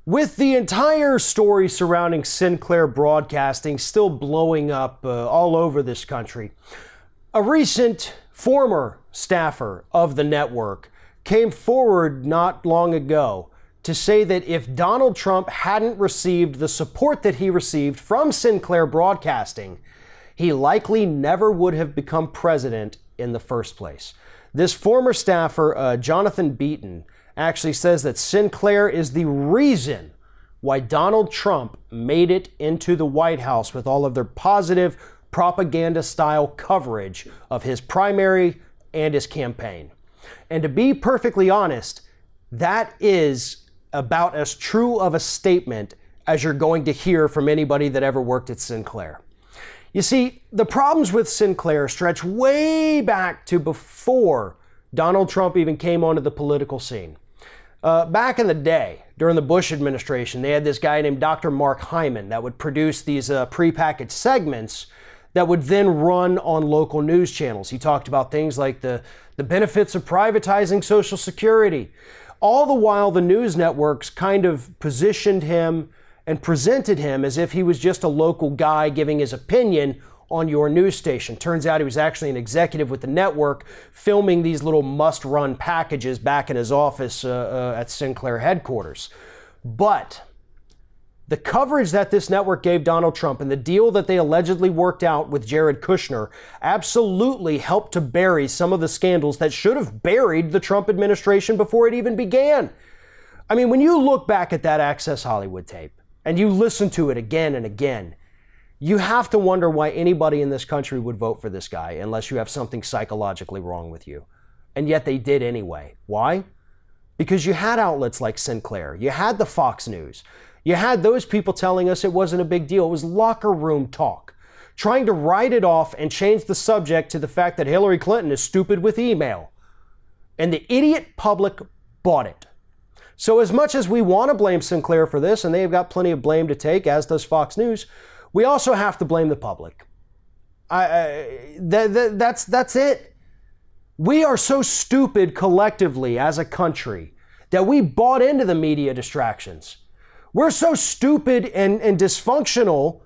With the entire story surrounding Sinclair Broadcasting still blowing up all over this country, a recent former staffer of the network came forward not long ago to say that if Donald Trump hadn't received the support that he received from Sinclair Broadcasting, he likely never would have become president in the first place. This former staffer, Jonathan Beaton, actually says that Sinclair is the reason why Donald Trump made it into the White House with all of their positive propaganda-style coverage of his primary and his campaign. And to be perfectly honest, that is about as true of a statement as you're going to hear from anybody that ever worked at Sinclair. You see, the problems with Sinclair stretch way back to before Donald Trump even came onto the political scene. Back in the day, during the Bush administration, they had this guy named Dr. Mark Hyman that would produce these prepackaged segments that would then run on local news channels. He talked about things like the benefits of privatizing Social Security. All the while, the news networks kind of positioned him and presented him as if he was just a local guy giving his opinion on your news station. Turns out he was actually an executive with the network filming these little must-run packages back in his office at Sinclair headquarters. But the coverage that this network gave Donald Trump and the deal that they allegedly worked out with Jared Kushner absolutely helped to bury some of the scandals that should have buried the Trump administration before it even began. I mean, when you look back at that Access Hollywood tape and you listen to it again and again, you have to wonder why anybody in this country would vote for this guy unless you have something psychologically wrong with you. And yet they did anyway. Why? Because you had outlets like Sinclair. You had the Fox News. You had those people telling us it wasn't a big deal. It was locker room talk, trying to write it off and change the subject to the fact that Hillary Clinton is stupid with email. And the idiot public bought it. So as much as we want to blame Sinclair for this, and they've got plenty of blame to take, as does Fox News, we also have to blame the public. That's it. We are so stupid collectively as a country that we bought into the media distractions. We're so stupid and dysfunctional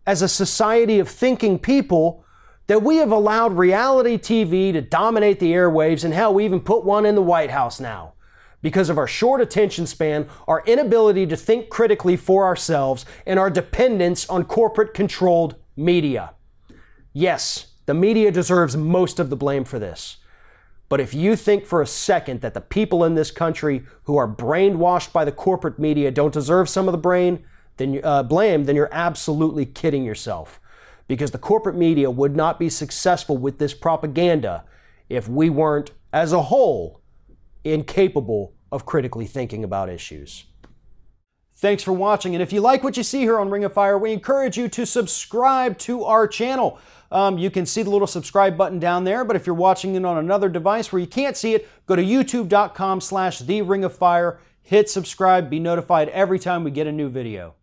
as a society of thinking people that we have allowed reality TV to dominate the airwaves, and hell, we even put one in the White House now. Because of our short attention span, our inability to think critically for ourselves, and our dependence on corporate-controlled media. Yes, the media deserves most of the blame for this. But if you think for a second that the people in this country who are brainwashed by the corporate media don't deserve some of the blame, then you're absolutely kidding yourself. Because the corporate media would not be successful with this propaganda if we weren't, as a whole, incapable of critically thinking about issues. Thanks for watching, and if you like what you see here on Ring of Fire, we encourage you to subscribe to our channel. You can see the little subscribe button down there, but if you're watching it on another device where you can't see it, go to youtube.com/TheRingOfFire, hit subscribe, be notified every time we get a new video.